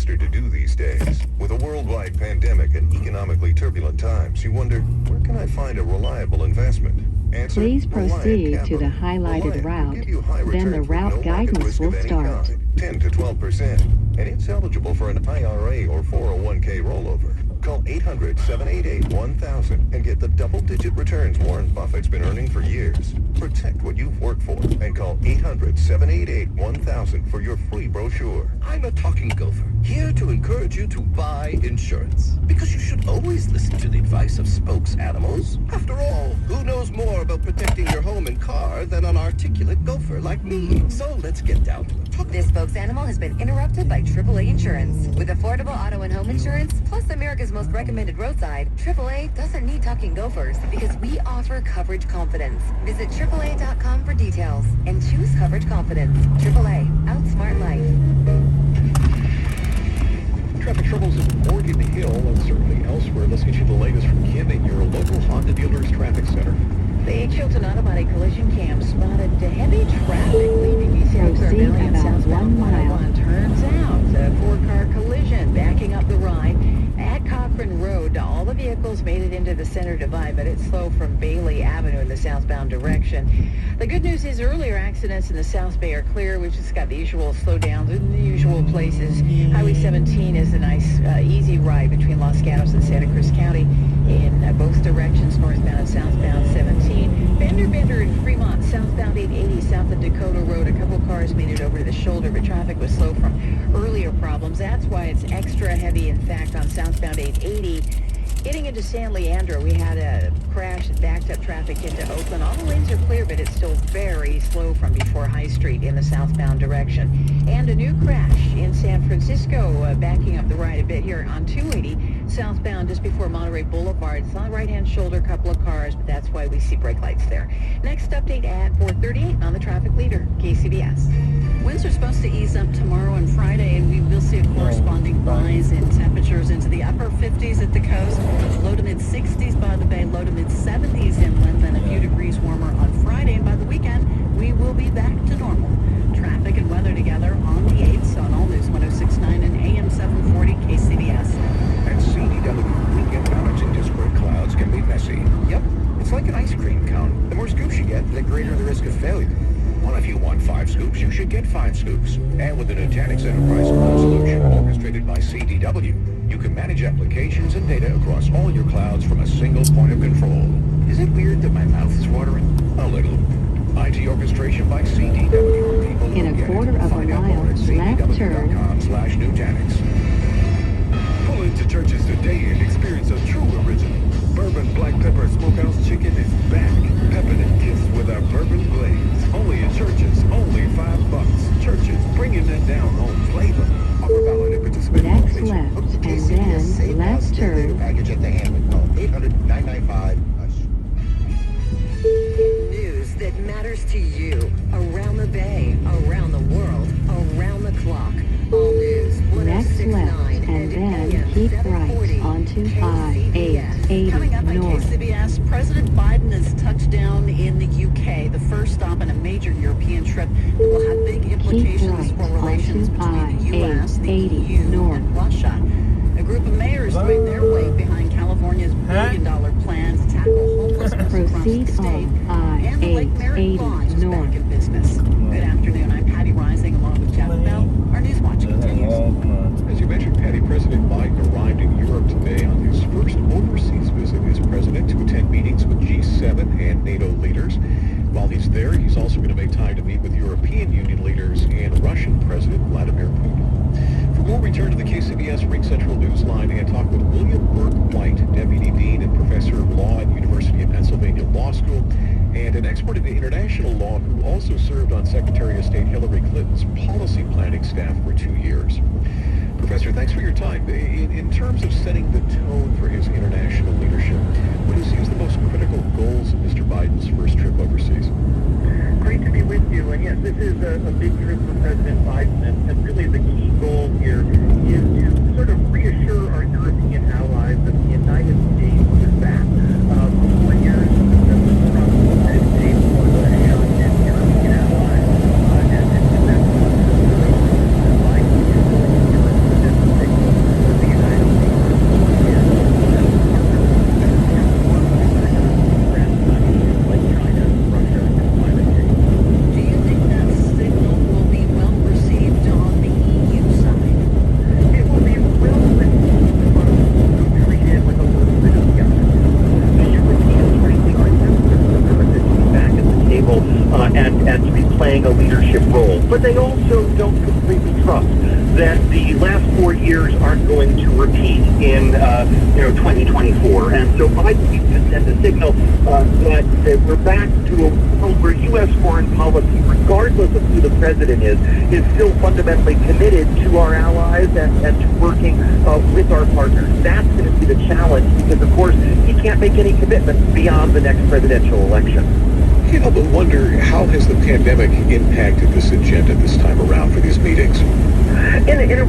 faster to do these days. With a worldwide pandemic and economically turbulent times, you wonder, where can I find a reliable investment? Answer, Please proceed to the highlighted route. Then the route guidance will start. 10 to 12%, and it's eligible for an IRA or 401k rollover. Call 800-788-1000 and get the double-digit returns Warren Buffett's been earning for years. Protect what you've worked for and call 800-788-1000 for your free brochure. I'm a talking gopher, here to encourage you to buy insurance. Because you should always listen to the advice of spokes animals. After all, who knows more about protecting your home and car than an articulate gopher like me? So let's get down to it. This spokes animal has been interrupted by AAA Insurance. With affordable auto and home insurance, plus America's most recommended roadside, AAA doesn't need talking gophers because we offer coverage confidence. Visit AAA.com for details and choose coverage confidence. AAA, outsmart life. Traffic troubles in Morgan Hill and certainly elsewhere. Let's get you the latest from Kim at your local Honda dealer's traffic center. The Chilton Auto Body collision cam spotted heavy traffic leaving East Proceed about southbound 1 mile. Turns out a four-car collision backing up the ride at Cochran Road. All the vehicles made it into the center divide, but it's slow from Bailey Avenue in the southbound direction. The good news is earlier accidents in the South Bay are clear. We've just got the usual slowdowns in the usual places. Highway 17 is a nice, easy ride between Los Gatos and Santa Cruz County in both directions, northbound and southbound 17. Bender in Fremont, southbound 880, south of Dakota Road. A couple cars made it over to the shoulder, but traffic was slow from earlier problems. That's why it's extra heavy, in fact, on southbound 880. Getting into San Leandro, we had a crash that backed up traffic into Oakland. All the lanes are clear, but it's still very slow from before High Street in the southbound direction. And a new crash in San Francisco, backing up the right a bit here on 280, southbound just before Monterey Boulevard. It's on the right-hand shoulder, a couple of cars, but that's why we see brake lights there. Next update at 4:38 on the traffic leader, KCBS. Winds are supposed to ease up tomorrow and Friday, and we will see a corresponding rise in temperatures into the upper 50s at the coast, low to mid-60s by the bay, low to mid-70s inland, then a few degrees warmer on Friday, and by the weekend, we will be back to normal. Traffic and weather together on the 8s on All News 106.9 and AM 740 KCBS. At CDW, weekend mountains and disparate clouds can be messy. Yep, it's like an ice cream cone. The more scoops you get, the greater the risk of failure. Well, if you want 5 scoops, you should get 5 scoops. And with the Nutanix Enterprise Cloud Solution orchestrated by CDW, you can manage applications and data across all your clouds from a single point of control. Is it weird that my mouth is watering? A little. IT orchestration by CDW. People who In a get it. quarter of a Find out mile, more at left turn. cdw.com/Nutanix. Pull into Church's today and experience a true original. Bourbon Black Pepper Smokehouse Chicken is back. Peppermint gifts with our bourbon glaze. Only at Church's, only $5. Church's, bringing that down home flavor. Offer valid at participating Next locations. left, Hook to and KCBS then Save left House Stereo turn. Package at the Hammond. Call 800-995-HUSH. News that matters to you. Around the bay, around the world, around the clock. All News Next 106.9 left, and then keep right 740 onto KCBS. I-880 Coming up on north. KCBS, President Biden has touched down in the UK, the first stop on a major European trip that will have big implications right for relations onto between the U.S., the I-880 EU, north. and Russia. A group of mayors joined their weight behind California's billion-dollar plan to tackle homelessness across Proceed the state. on And the Lake Merritt I-880 Lodge is north. back in business. Good afternoon. I'm Patty Rising along with Jeff Bell. Our News Watch continues. As you mentioned, Patty, President Biden arrived in Europe today on his first overseas visit as president to attend meetings with G7 and NATO leaders. While he's there, he's also going to make time to meet with European Union leaders and Russian President Vladimir Putin. For more, we turn to the KCBS Ring Central Newsline and talk with William Burke White, Deputy Dean and Professor of Law at University of Pennsylvania Law School, and an expert in international law who also served on Secretary of State Hillary Clinton's policy planning staff for 2 years. Professor, thanks for your time. In terms of setting the tone for his international leadership, what do you see as the most critical goals of Mr. Biden's first trip overseas? Great to be with you. And yes, this is a big trip for President Biden. And really the key goal here is to sort of reassure our European allies that the United States is back. For 4 years, President Trump, the United States was a alien European ally. And that's what the relationship with Biden is going to the last 4 years aren't going to repeat in 2024. And so Biden needs to send a signal that we're back to a world where U.S. foreign policy, regardless of who the president is still fundamentally committed to our allies and to working with our partners. That's going to be the challenge because, of course, he can't make any commitments beyond the next presidential election. Can't help but wonder, how has the pandemic impacted this agenda this time around for these meetings? In a